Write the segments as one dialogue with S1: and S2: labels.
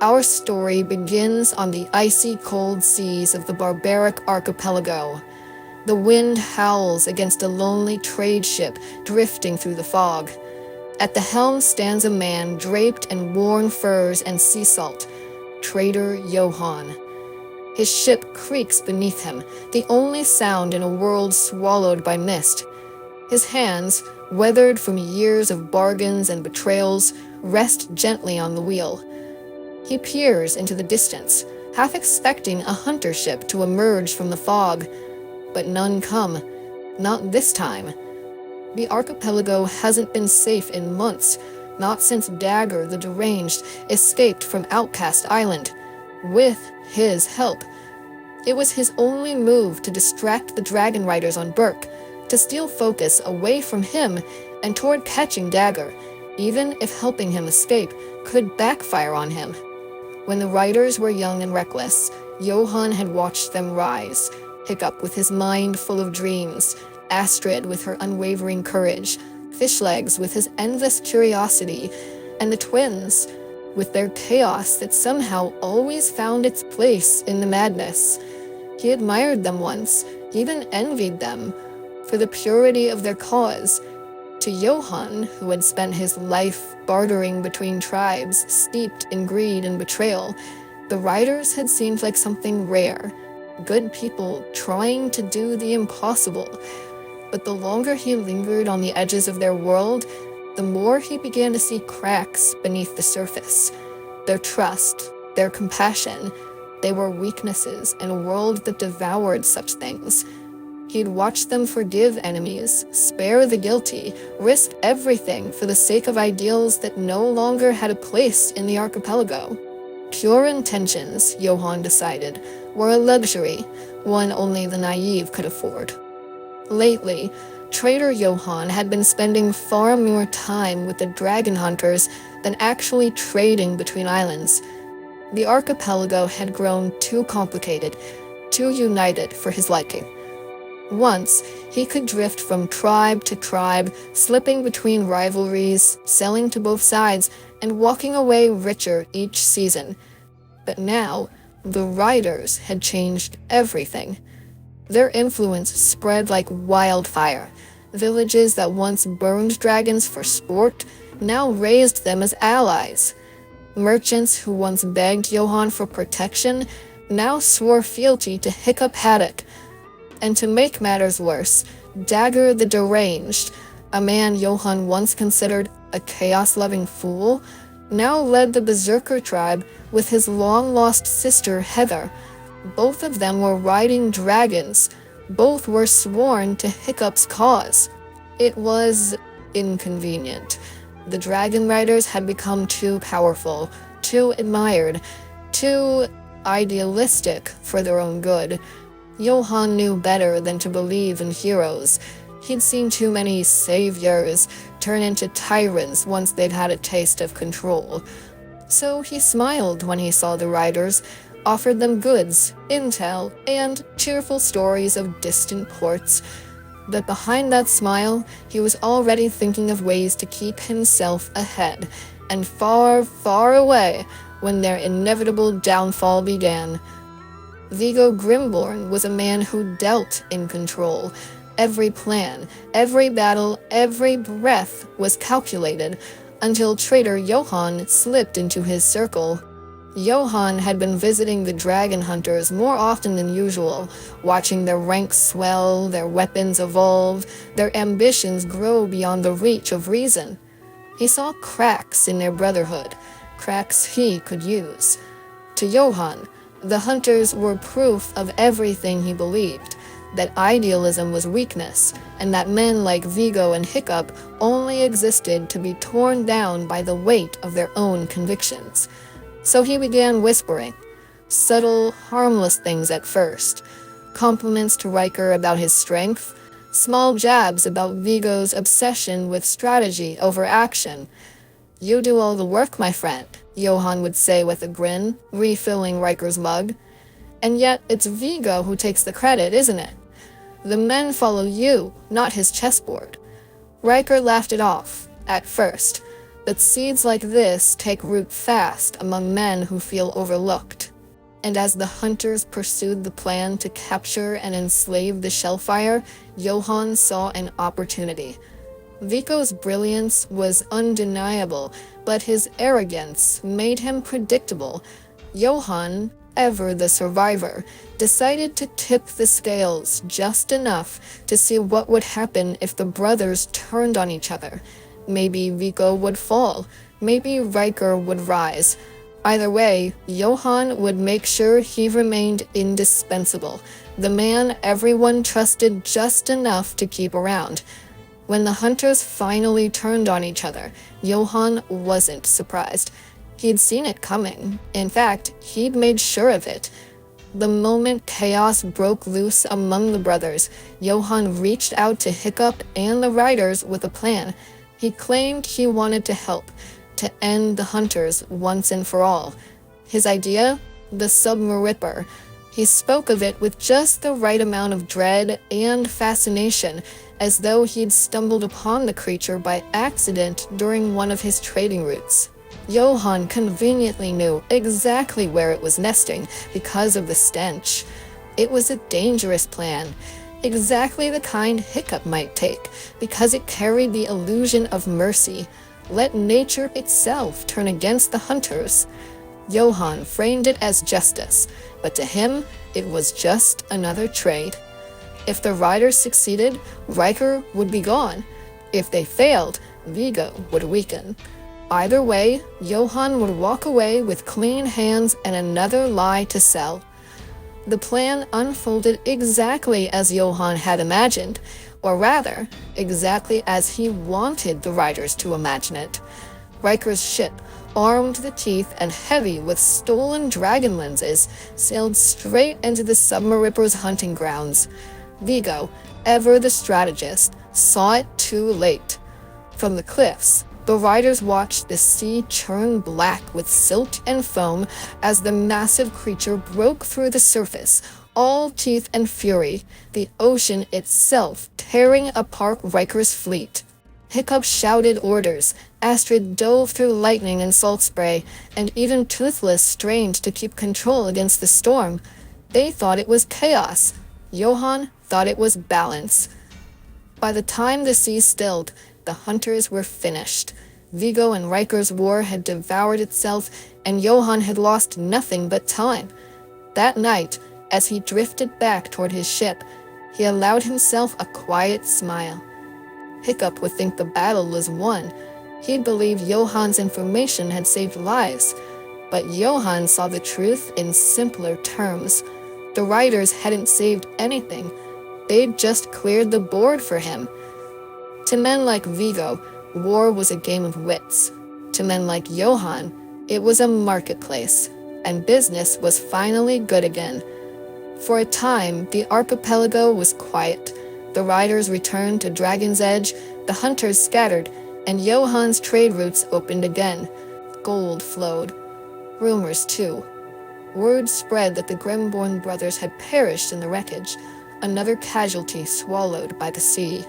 S1: Our story begins on the icy cold seas of the barbaric archipelago. The wind howls against a lonely trade ship drifting through the fog. At the helm stands a man draped in worn furs and sea salt, Trader Johann. His ship creaks beneath him, the only sound in a world swallowed by mist. His hands, weathered from years of bargains and betrayals, rest gently on the wheel. He peers into the distance, half expecting a hunter ship to emerge from the fog. But none come. Not this time. The archipelago hasn't been safe in months, not since Dagger the Deranged escaped from Outcast Island, with his help. It was his only move to distract the dragon riders on Burke, to steal focus away from him and toward catching Dagger, even if helping him escape could backfire on him. When the riders were young and reckless, Johann had watched them rise, Hiccup with his mind full of dreams, Astrid with her unwavering courage, Fishlegs with his endless curiosity, and the twins with their chaos that somehow always found its place in the madness. He admired them once, even envied them, for the purity of their cause. To Johann, who had spent his life bartering between tribes steeped in greed and betrayal, the riders had seemed like something rare, good people trying to do the impossible. But the longer he lingered on the edges of their world, the more he began to see cracks beneath the surface. Their trust, their compassion, they were weaknesses in a world that devoured such things. He'd watched them forgive enemies, spare the guilty, risk everything for the sake of ideals that no longer had a place in the archipelago. Pure intentions, Johann decided, were a luxury, one only the naive could afford. Lately, Trader Johann had been spending far more time with the dragon hunters than actually trading between islands. The archipelago had grown too complicated, too united for his liking. Once, he could drift from tribe to tribe, slipping between rivalries, selling to both sides, and walking away richer each season. But now, the riders had changed everything. Their influence spread like wildfire. Villages that once burned dragons for sport now raised them as allies. Merchants who once begged Johann for protection now swore fealty to Hiccup Haddock. And to make matters worse, Dagger the Deranged, a man Johann once considered a chaos-loving fool, now led the Berserker tribe with his long-lost sister Heather. Both of them were riding dragons. Both were sworn to Hiccup's cause. It was inconvenient. The dragon riders had become too powerful, too admired, too idealistic for their own good. Johann knew better than to believe in heroes. He'd seen too many saviors turn into tyrants once they'd had a taste of control. So he smiled when he saw the riders, offered them goods, intel, and cheerful stories of distant ports. But behind that smile, he was already thinking of ways to keep himself ahead, and far, far away when their inevitable downfall began. Viggo Grimborn was a man who dealt in control. Every plan, every battle, every breath was calculated, until Trader Johann slipped into his circle. Johann had been visiting the dragon hunters more often than usual, watching their ranks swell, their weapons evolve, their ambitions grow beyond the reach of reason. He saw cracks in their brotherhood, cracks he could use. To Johann, the hunters were proof of everything he believed, that idealism was weakness, and that men like Viggo and Hiccup only existed to be torn down by the weight of their own convictions. So he began whispering, subtle, harmless things at first, compliments to Riker about his strength, small jabs about Viggo's obsession with strategy over action. "You do all the work, my friend," Johann would say with a grin, refilling Riker's mug. "And yet it's Viggo who takes the credit, isn't it? The men follow you, not his chessboard." Riker laughed it off, at first, But seeds like this take root fast among men who feel overlooked. And as the hunters pursued the plan to capture and enslave the Shellfire, Johann saw an opportunity. Viggo's brilliance was undeniable, but his arrogance made him predictable. Johann, ever the survivor, decided to tip the scales just enough to see what would happen if the brothers turned on each other. Maybe Viggo would fall, maybe Riker would rise. Either way, Johann would make sure he remained indispensable, the man everyone trusted just enough to keep around. When the hunters finally turned on each other, Johann wasn't surprised. He'd seen it coming. In fact, he'd made sure of it. The moment chaos broke loose among the brothers, Johann reached out to Hiccup and the riders with a plan. He claimed he wanted to help, to end the hunters once and for all. His idea? The Submaripper. He spoke of it with just the right amount of dread and fascination, as though he'd stumbled upon the creature by accident during one of his trading routes. Johann conveniently knew exactly where it was nesting because of the stench. It was a dangerous plan, exactly the kind Hiccup might take, because it carried the illusion of mercy. Let nature itself turn against the hunters. Johann framed it as justice, but to him, it was just another trade. If the riders succeeded, Riker would be gone. If they failed, Viggo would weaken. Either way, Johann would walk away with clean hands and another lie to sell. The plan unfolded exactly as Johann had imagined, or rather, exactly as he wanted the riders to imagine it. Riker's ship, armed to the teeth and heavy with stolen dragon lenses, sailed straight into the Submaripper's hunting grounds. Viggo, ever the strategist, saw it too late. From the cliffs, the riders watched the sea churn black with silt and foam as the massive creature broke through the surface, all teeth and fury, the ocean itself tearing apart Riker's fleet. Hiccup shouted orders, Astrid dove through lightning and salt spray, and even Toothless strained to keep control against the storm. They thought it was chaos. Johann thought it was balance. By the time the sea stilled, the hunters were finished. Viggo and Riker's war had devoured itself, and Johann had lost nothing but time. That night, as he drifted back toward his ship, he allowed himself a quiet smile. Hiccup would think the battle was won. He'd believe Johann's information had saved lives. But Johann saw the truth in simpler terms. The riders hadn't saved anything. They'd just cleared the board for him. To men like Viggo, war was a game of wits. To men like Johann, it was a marketplace, and business was finally good again. For a time, the archipelago was quiet. The riders returned to Dragon's Edge, the hunters scattered, and Johann's trade routes opened again. Gold flowed. Rumors, too. Word spread that the Grimborn brothers had perished in the wreckage, another casualty swallowed by the sea.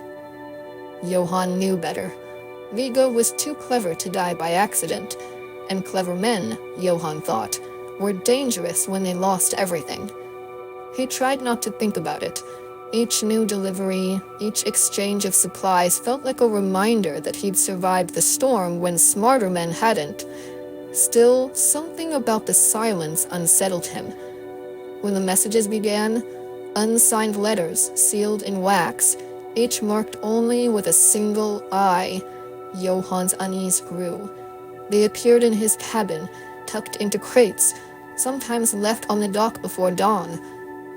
S1: Johann knew better. Viggo was too clever to die by accident, and clever men, Johann thought, were dangerous when they lost everything. He tried not to think about it. Each new delivery, each exchange of supplies felt like a reminder that he'd survived the storm when smarter men hadn't. Still, something about the silence unsettled him. When the messages began, unsigned letters sealed in wax, each marked only with a single I, Johann's unease grew. They appeared in his cabin, tucked into crates, sometimes left on the dock before dawn.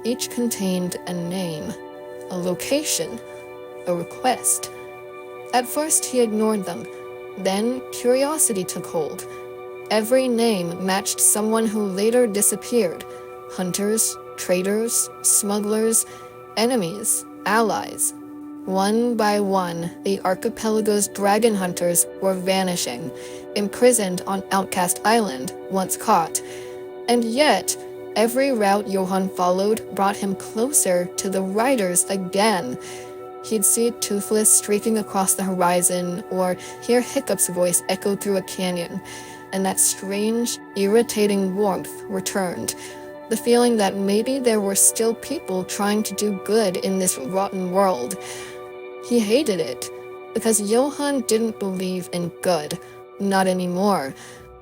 S1: Each contained a name, a location, a request. At first he ignored them. Then curiosity took hold. Every name matched someone who later disappeared. Hunters, traders, smugglers, enemies, allies. One by one, the archipelago's dragon hunters were vanishing, imprisoned on Outcast Island, once caught. And yet, every route Johann followed brought him closer to the riders again. He'd see Toothless streaking across the horizon, or hear Hiccup's voice echo through a canyon, and that strange, irritating warmth returned. The feeling that maybe there were still people trying to do good in this rotten world. He hated it, because Johann didn't believe in good. Not anymore.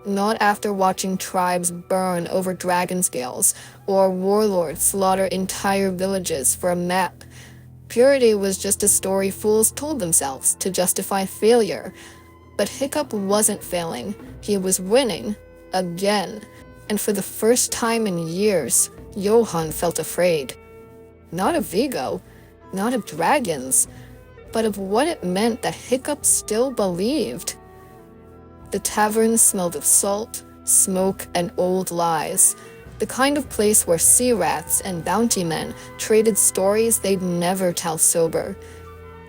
S1: Not after watching tribes burn over dragon scales, or warlords slaughter entire villages for a map. Purity was just a story fools told themselves to justify failure. But Hiccup wasn't failing. He was winning. Again. And for the first time in years, Johann felt afraid. Not of Viggo, not of dragons, but of what it meant that Hiccup still believed. The tavern smelled of salt, smoke, and old lies. The kind of place where sea rats and bounty men traded stories they'd never tell sober.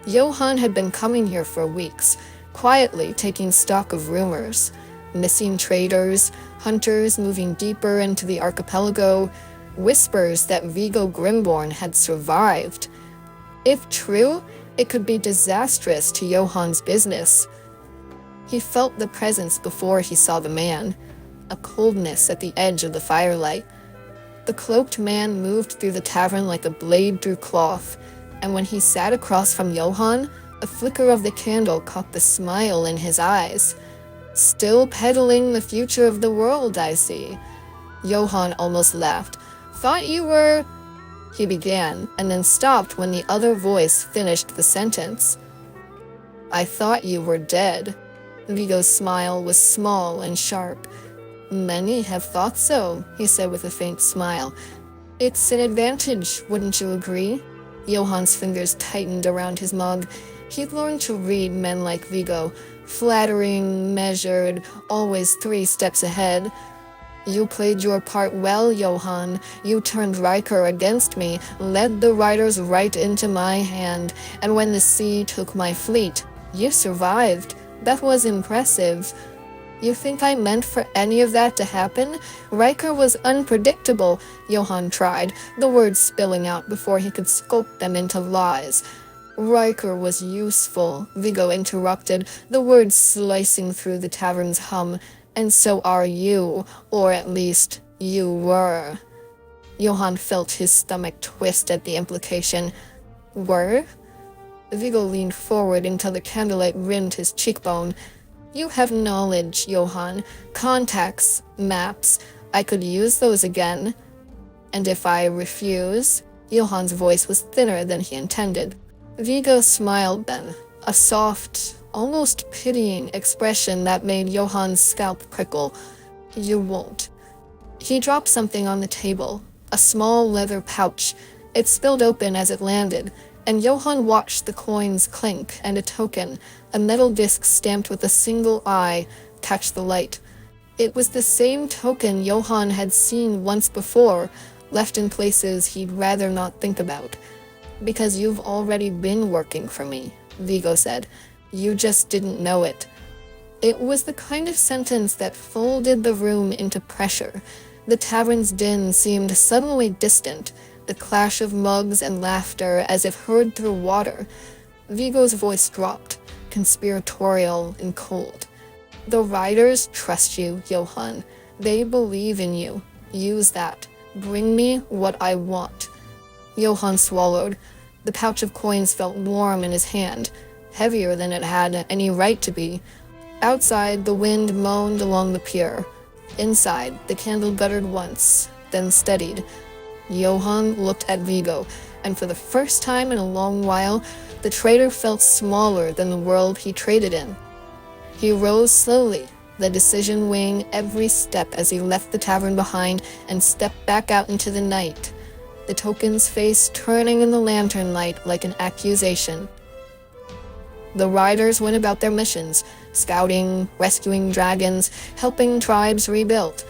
S1: Johann had been coming here for weeks, quietly taking stock of rumors. Missing traders, hunters moving deeper into the archipelago, whispers that Viggo Grimborn had survived. If true, it could be disastrous to Johann's business. He felt the presence before he saw the man, a coldness at the edge of the firelight. The cloaked man moved through the tavern like a blade through cloth, and when he sat across from Johann, a flicker of the candle caught the smile in his eyes. Still peddling the future of the world, I see. Johann almost laughed. Thought you were... He began, and then stopped when the other voice finished the sentence. I thought you were dead. Viggo's smile was small and sharp. Many have thought so, he said with a faint smile. It's an advantage, wouldn't you agree? Johann's fingers tightened around his mug. He'd learned to read men like Viggo, flattering, measured, always 3 steps ahead. You played your part well, Johann. You turned Riker against me, led the riders right into my hand, and when the sea took my fleet, you survived. That was impressive. You think I meant for any of that to happen? Riker was unpredictable, Johann tried, the words spilling out before he could sculpt them into lies. Riker was useful, Viggo interrupted, the words slicing through the tavern's hum. And so are you, or at least, you were. Johann felt his stomach twist at the implication. Were? Viggo leaned forward until the candlelight rimmed his cheekbone. You have knowledge, Johann. Contacts, maps. I could use those again. And if I refuse? Johann's voice was thinner than he intended. Viggo smiled then, a soft, almost pitying expression that made Johann's scalp prickle. You won't. He dropped something on the table, a small leather pouch. It spilled open as it landed, and Johann watched the coins clink and a token, a metal disc stamped with a single eye, catch the light. It was the same token Johann had seen once before, left in places he'd rather not think about. Because you've already been working for me, Viggo said. You just didn't know it. It was the kind of sentence that folded the room into pressure. The tavern's din seemed suddenly distant, the clash of mugs and laughter as if heard through water. Viggo's voice dropped, conspiratorial and cold. The riders trust you, Johann. They believe in you. Use that. Bring me what I want. Johann swallowed. The pouch of coins felt warm in his hand, heavier than it had any right to be. Outside, the wind moaned along the pier. Inside, the candle guttered once, then steadied. Johann looked at Viggo, and for the first time in a long while, the trader felt smaller than the world he traded in. He rose slowly, the decision weighing every step as he left the tavern behind and stepped back out into the night, the token's face turning in the lantern light like an accusation. The riders went about their missions, scouting, rescuing dragons, helping tribes rebuild,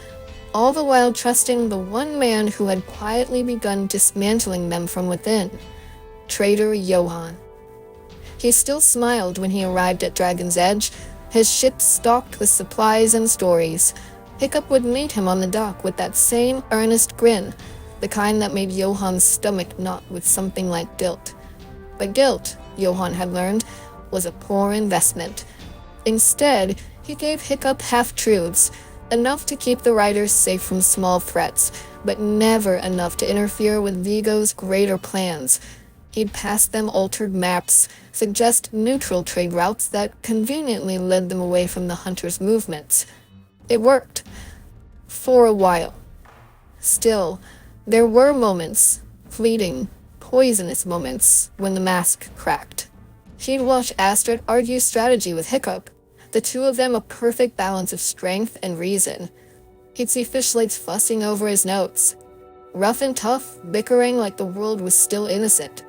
S1: all the while trusting the one man who had quietly begun dismantling them from within, Trader Johann. He still smiled when he arrived at Dragon's Edge, his ship stocked with supplies and stories. Hiccup would meet him on the dock with that same earnest grin, the kind that made Johann's stomach knot with something like guilt. But guilt Johann had learned, was a poor investment. Instead, he gave Hiccup half-truths, enough to keep the riders safe from small threats, but never enough to interfere with Viggo's greater plans. He'd pass them altered maps, suggest neutral trade routes that conveniently led them away from the hunters' movements. It worked. For a while. Still, there were moments, fleeting, poisonous moments, when the mask cracked. He'd watch Astrid argue strategy with Hiccup, the two of them a perfect balance of strength and reason. He'd see Fishlights fussing over his notes, rough and tough, bickering like the world was still innocent.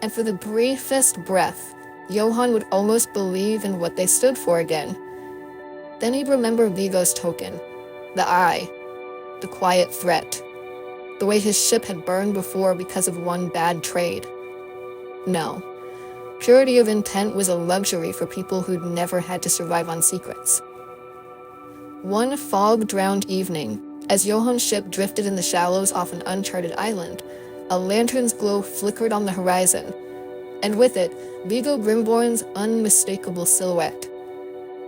S1: And for the briefest breath, Johann would almost believe in what they stood for again. Then he'd remember Viggo's token, the eye, the quiet threat, the way his ship had burned before because of one bad trade. No. Purity of intent was a luxury for people who'd never had to survive on secrets. One fog-drowned evening, as Johann's ship drifted in the shallows off an uncharted island, a lantern's glow flickered on the horizon, and with it, Viggo Grimborn's unmistakable silhouette.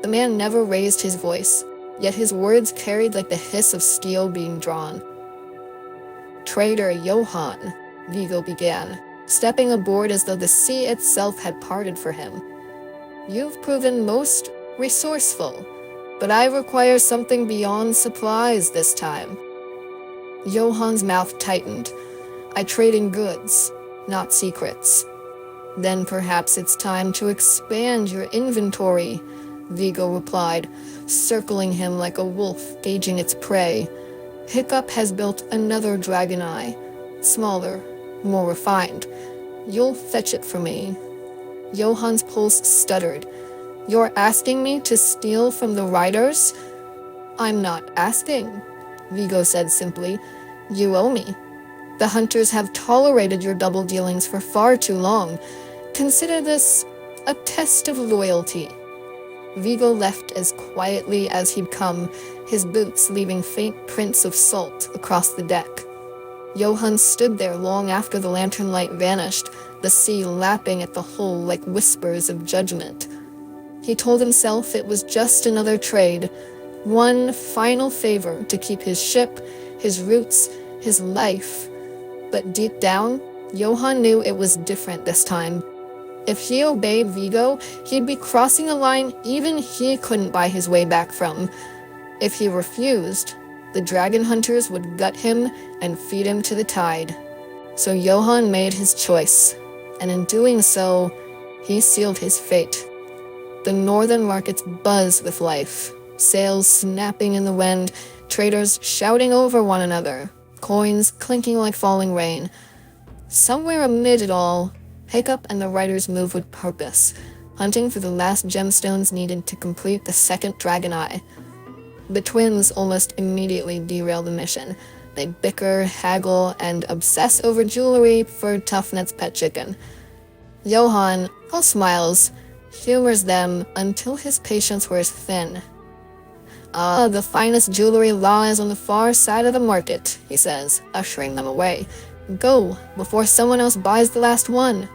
S1: The man never raised his voice, yet his words carried like the hiss of steel being drawn. "Trader Johann," Viggo began, stepping aboard as though the sea itself had parted for him. "You've proven most resourceful, but I require something beyond supplies this time." Johann's mouth tightened. "I trade in goods, not secrets." "Then perhaps it's time to expand your inventory," Viggo replied, circling him like a wolf gauging its prey. "Hiccup has built another dragon eye, smaller, more refined. You'll fetch it for me." Johann's pulse stuttered. "You're asking me to steal from the riders?" "I'm not asking," Viggo said simply. "You owe me. The hunters have tolerated your double dealings for far too long. Consider this a test of loyalty." Viggo left as quietly as he'd come, his boots leaving faint prints of salt across the deck. Johann stood there long after the lantern light vanished, the sea lapping at the hull like whispers of judgment. He told himself it was just another trade, one final favor to keep his ship, his roots, his life. But deep down, Johann knew it was different this time. If he obeyed Viggo, he'd be crossing a line even he couldn't buy his way back from. If he refused, the dragon hunters would gut him and feed him to the tide. So Johann made his choice, and in doing so, he sealed his fate. The northern markets buzzed with life, sails snapping in the wind, traders shouting over one another, coins clinking like falling rain. Somewhere amid it all, Hiccup and the riders moved with purpose, hunting for the last gemstones needed to complete the second dragon eye. The twins almost immediately derail the mission. They bicker, haggle, and obsess over jewelry for Toughnet's pet chicken. Johann, all smiles, humors them until his patience wears thin. "Ah, the finest jewelry lies on the far side of the market," he says, ushering them away. "Go, before someone else buys the last one."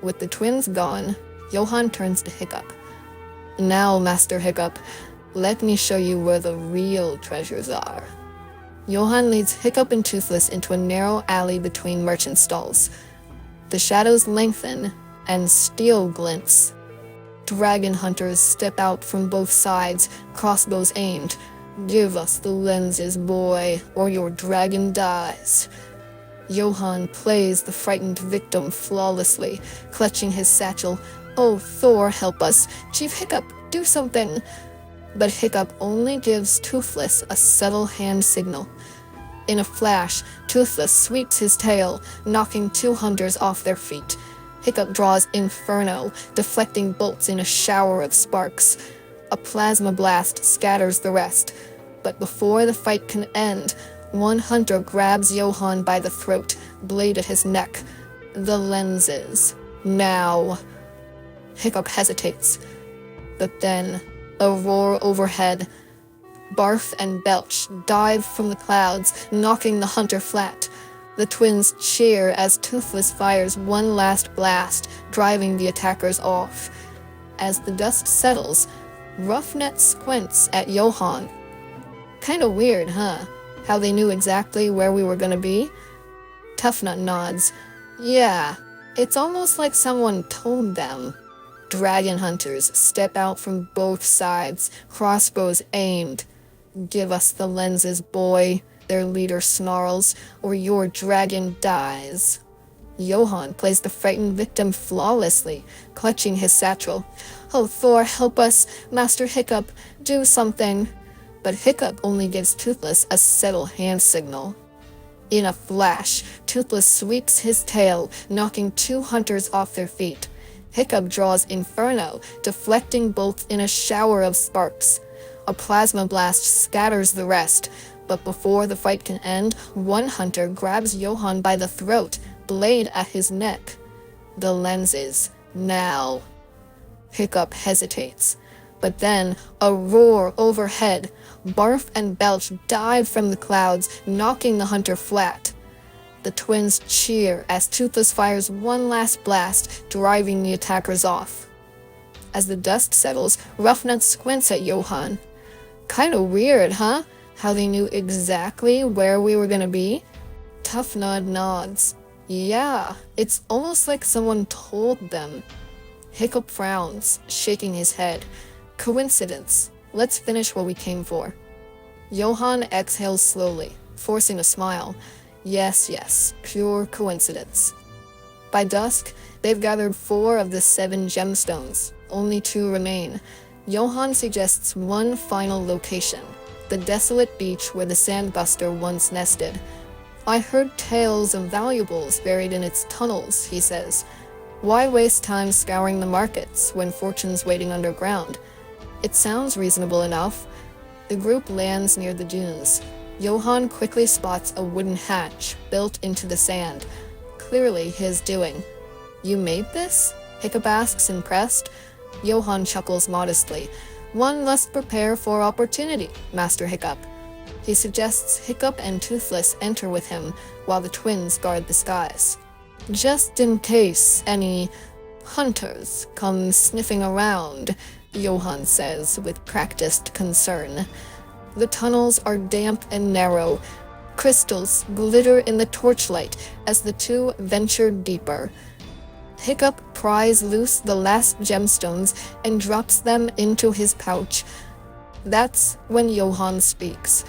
S1: With the twins gone, Johann turns to Hiccup. "Now, Master Hiccup, let me show you where the real treasures are." Johann leads Hiccup and Toothless into a narrow alley between merchant stalls. The shadows lengthen, and steel glints. Dragon hunters step out from both sides, crossbows aimed. "Give us the lenses, boy, or your dragon dies." Johann plays the frightened victim flawlessly, clutching his satchel. "Oh, Thor, help us! Chief Hiccup, do something!" But Hiccup only gives Toothless a subtle hand signal. In a flash, Toothless sweeps his tail, knocking two hunters off their feet. Hiccup draws Inferno, deflecting bolts in a shower of sparks. A plasma blast scatters the rest. But before the fight can end, one hunter grabs Johann by the throat, blade at his neck. "The lenses. Now." Hiccup hesitates. But then, a roar overhead. Barf and Belch dive from the clouds, knocking the hunter flat. The twins cheer as Toothless fires one last blast, driving the attackers off. As the dust settles, Roughnet squints at Johann. Kinda weird, huh? How they knew exactly where we were gonna be? Toughnut nods. Yeah, it's almost like someone told them. Dragon hunters step out from both sides, crossbows aimed. Give us the lenses, boy, their leader snarls, or your dragon dies. Johann plays the frightened victim flawlessly, clutching his satchel. Oh, Thor, help us! Master Hiccup, do something! But Hiccup only gives Toothless a settle hand signal. In a flash, Toothless sweeps his tail, knocking two hunters off their feet. Hiccup draws Inferno, deflecting bolts in a shower of sparks. A plasma blast scatters the rest, but before the fight can end, one hunter grabs Johann by the throat, blade at his neck. The lenses, now. Hiccup hesitates, but then a roar overhead. Barf and Belch dive from the clouds, knocking the hunter flat. The twins cheer as Toothless fires one last blast, driving the attackers off. As the dust settles, Roughnet squints at Johann. Kinda weird, huh? How they knew exactly where we were gonna be? Toughnut nods. Yeah, it's almost like someone told them. Hiccup frowns, shaking his head. Coincidence. Let's finish what we came for. Johann exhales slowly, forcing a smile. Yes, pure coincidence. By dusk, they've gathered 4 of the 7 gemstones. Only 2 remain. Johann suggests one final location, the desolate beach where the Sandbuster once nested. I heard tales of valuables buried in its tunnels, he says. Why waste time scouring the markets when fortune's waiting underground? It sounds reasonable enough. The group lands near the dunes. Johann quickly spots a wooden hatch built into the sand. Clearly his doing. You made this? Hiccup asks, impressed. Johann chuckles modestly. One must prepare for opportunity, Master Hiccup. He suggests Hiccup and Toothless enter with him while the twins guard the skies. Just in case any hunters come sniffing around, Johann says with practiced concern. The tunnels are damp and narrow. Crystals glitter in the torchlight as the 2 venture deeper. Hiccup pries loose the last gemstones and drops them into his pouch. That's when Johann speaks,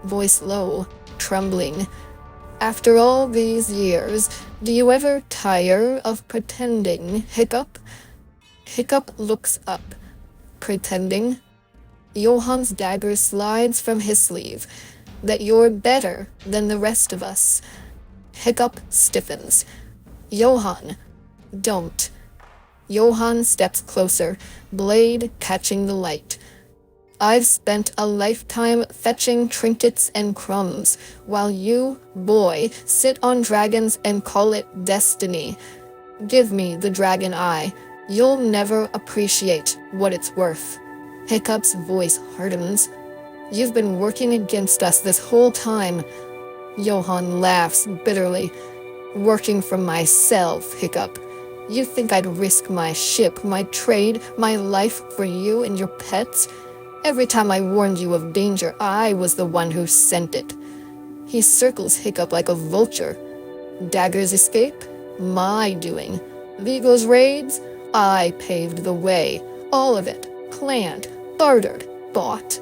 S1: voice low, trembling. After all these years, do you ever tire of pretending, Hiccup? Hiccup looks up. Pretending? Johann's dagger slides from his sleeve. That you're better than the rest of us. Hiccup stiffens. Johann, don't. Johann steps closer, blade catching the light. I've spent a lifetime fetching trinkets and crumbs, while you, boy, sit on dragons and call it destiny. Give me the dragon eye. You'll never appreciate what it's worth. Hiccup's voice hardens. You've been working against us this whole time. Johann laughs bitterly. Working for myself, Hiccup. You think I'd risk my ship, my trade, my life for you and your pets? Every time I warned you of danger, I was the one who sent it. He circles Hiccup like a vulture. Dagger's escape? My doing. Viggo's raids? I paved the way. All of it. Planned. Bartered. Bought.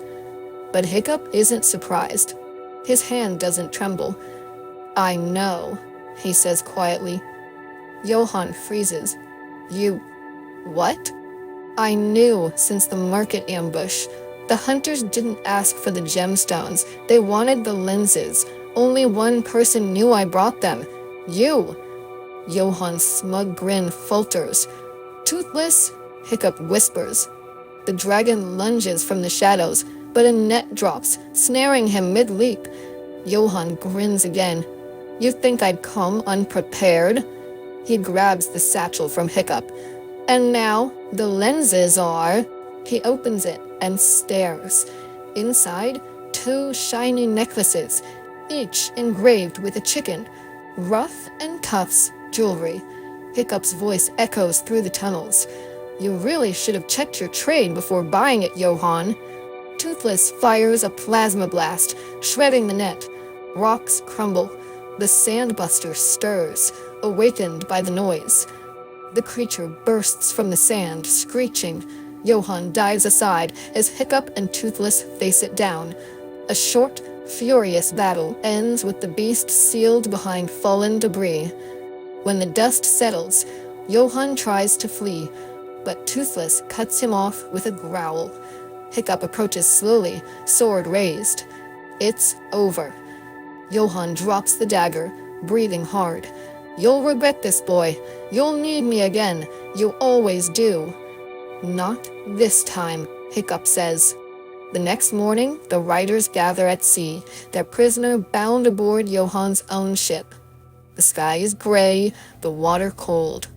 S1: But Hiccup isn't surprised. His hand doesn't tremble. I know, he says quietly. Johann freezes. You... what? I knew since the market ambush. The hunters didn't ask for the gemstones. They wanted the lenses. Only one person knew I brought them. You. Johann's smug grin falters. Toothless, Hiccup whispers. The dragon lunges from the shadows, but a net drops, snaring him mid-leap. Johann grins again. You think I'd come unprepared? He grabs the satchel from Hiccup. And now, the lenses are... He opens it and stares. Inside, 2 shiny necklaces, each engraved with a chicken. Ruff and Cuff's jewelry. Hiccup's voice echoes through the tunnels. You really should have checked your trade before buying it, Johann. Toothless fires a plasma blast, shredding the net. Rocks crumble. The sandbuster stirs, awakened by the noise. The creature bursts from the sand, screeching. Johann dives aside as Hiccup and Toothless face it down. A short, furious battle ends with the beast sealed behind fallen debris. When the dust settles, Johann tries to flee, but Toothless cuts him off with a growl. Hiccup approaches slowly, sword raised. It's over. Johann drops the dagger, breathing hard. You'll regret this, boy. You'll need me again. You always do. Not this time, Hiccup says. The next morning, the riders gather at sea, their prisoner bound aboard Johann's own ship. The sky is gray, the water cold.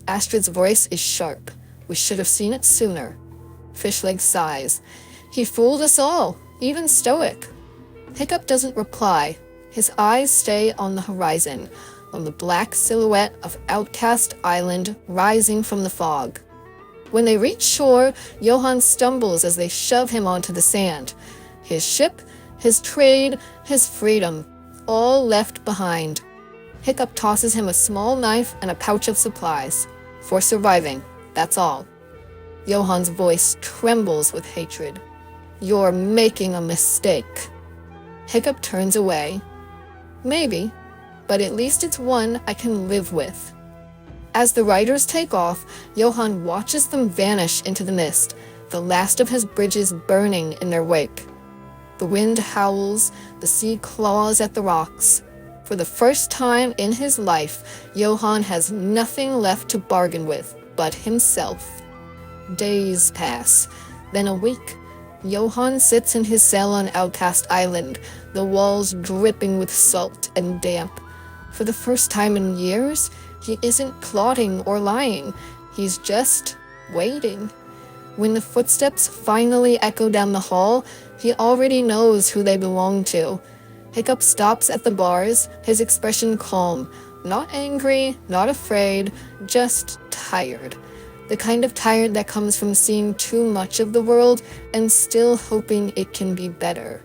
S1: Astrid's voice is sharp. We should have seen it sooner. Fishleg sighs. He fooled us all, even Stoic. Hiccup doesn't reply. His eyes stay on the horizon, on the black silhouette of Outcast Island rising from the fog. When they reach shore, Johann stumbles as they shove him onto the sand. His ship, his trade, his freedom, all left behind. Hiccup tosses him a small knife and a pouch of supplies. For surviving, that's all. Johann's voice trembles with hatred. You're making a mistake. Hiccup turns away. Maybe, but at least it's one I can live with. As the riders take off, Johann watches them vanish into the mist, the last of his bridges burning in their wake. The wind howls, the sea claws at the rocks. For the first time in his life, Johann has nothing left to bargain with but himself. Days pass, then a week. Johann sits in his cell on Outcast Island, the walls dripping with salt and damp. For the first time in years, he isn't plotting or lying. He's just waiting. When the footsteps finally echo down the hall, he already knows who they belong to. Hiccup stops at the bars, his expression calm. Not angry, not afraid, just tired. The kind of tired that comes from seeing too much of the world and still hoping it can be better.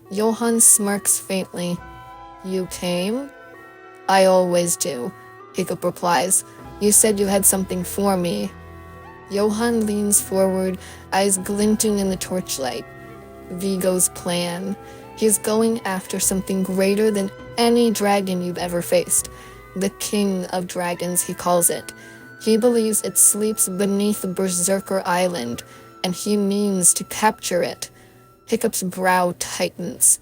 S1: Johann smirks faintly. You came? I always do, Hiccup replies. You said you had something for me. Johann leans forward, eyes glinting in the torchlight. Viggo's plan. He's going after something greater than any dragon you've ever faced. The king of dragons, he calls it. He believes it sleeps beneath Berserker Island, and he means to capture it. Hiccup's brow tightens.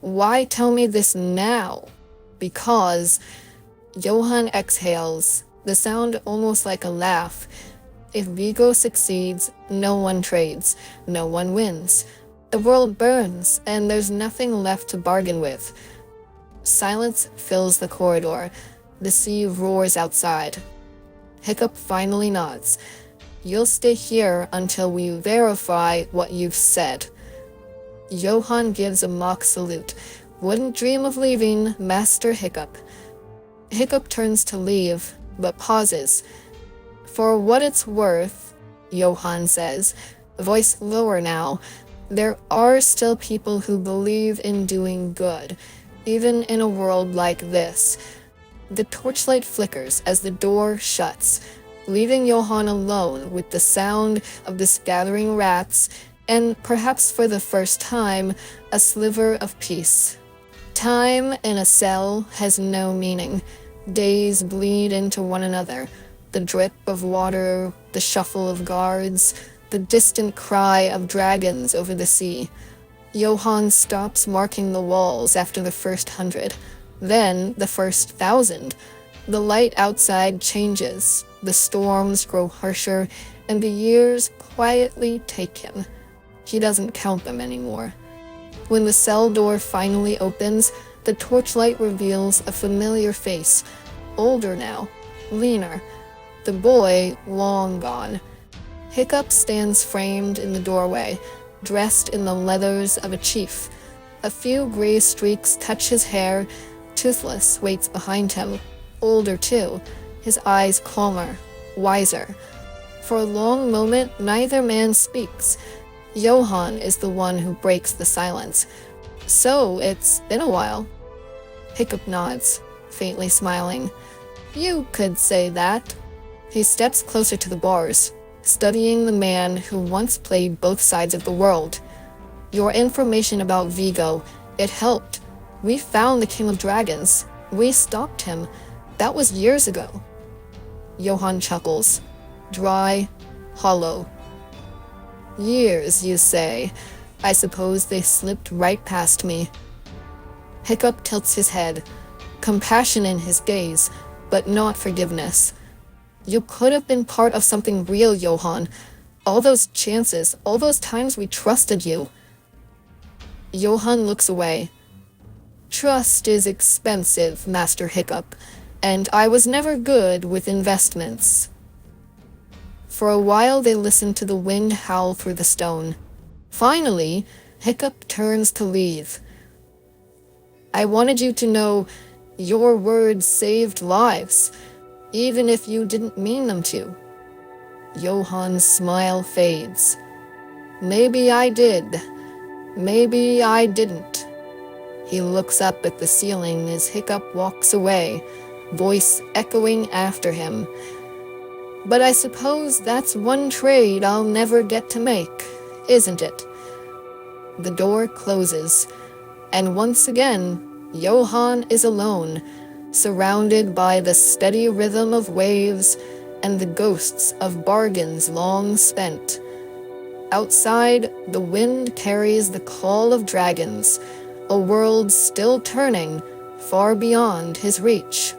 S1: Why tell me this now? Because... Johann exhales, the sound almost like a laugh. If Viggo succeeds, no one trades, no one wins. The world burns, and there's nothing left to bargain with. Silence fills the corridor. The sea roars outside. Hiccup finally nods. You'll stay here until we verify what you've said. Johann gives a mock salute. Wouldn't dream of leaving, Master Hiccup. Hiccup turns to leave, but pauses. For what it's worth, Johann says, voice lower now, there are still people who believe in doing good, even in a world like this. The torchlight flickers as the door shuts, leaving Johann alone with the sound of the scattering rats and, perhaps for the first time, a sliver of peace. Time in a cell has no meaning. Days bleed into one another. The drip of water, the shuffle of guards, the distant cry of dragons over the sea. Johann stops marking the walls after the first 100, then the first 1,000. The light outside changes, the storms grow harsher, and the years quietly take him. He doesn't count them anymore. When the cell door finally opens, the torchlight reveals a familiar face, older now, leaner. The boy, long gone. Hiccup stands framed in the doorway, dressed in the leathers of a chief. A few gray streaks touch his hair, Toothless waits behind him, older too, his eyes calmer, wiser. For a long moment, neither man speaks. Johann is the one who breaks the silence. So, it's been a while. Hiccup nods, faintly smiling. You could say that. He steps closer to the bars, studying the man who once played both sides of the world. Your information about Viggo, it helped. We found the King of Dragons. We stopped him. That was years ago. Johann chuckles, dry, hollow. Years, you say. I suppose they slipped right past me. Hiccup tilts his head, compassion in his gaze, but not forgiveness. You could have been part of something real, Johann. All those chances, all those times we trusted you. Johann looks away. Trust is expensive, Master Hiccup, and I was never good with investments. For a while they listen to the wind howl through the stone. Finally, Hiccup turns to leave. I wanted you to know your words saved lives, even if you didn't mean them to. Johann's smile fades. Maybe I did. Maybe I didn't. He looks up at the ceiling as Hiccup walks away, voice echoing after him. But I suppose that's one trade I'll never get to make, isn't it? The door closes, and once again, Johann is alone, surrounded by the steady rhythm of waves and the ghosts of bargains long spent. Outside, the wind carries the call of dragons, a world still turning far beyond his reach.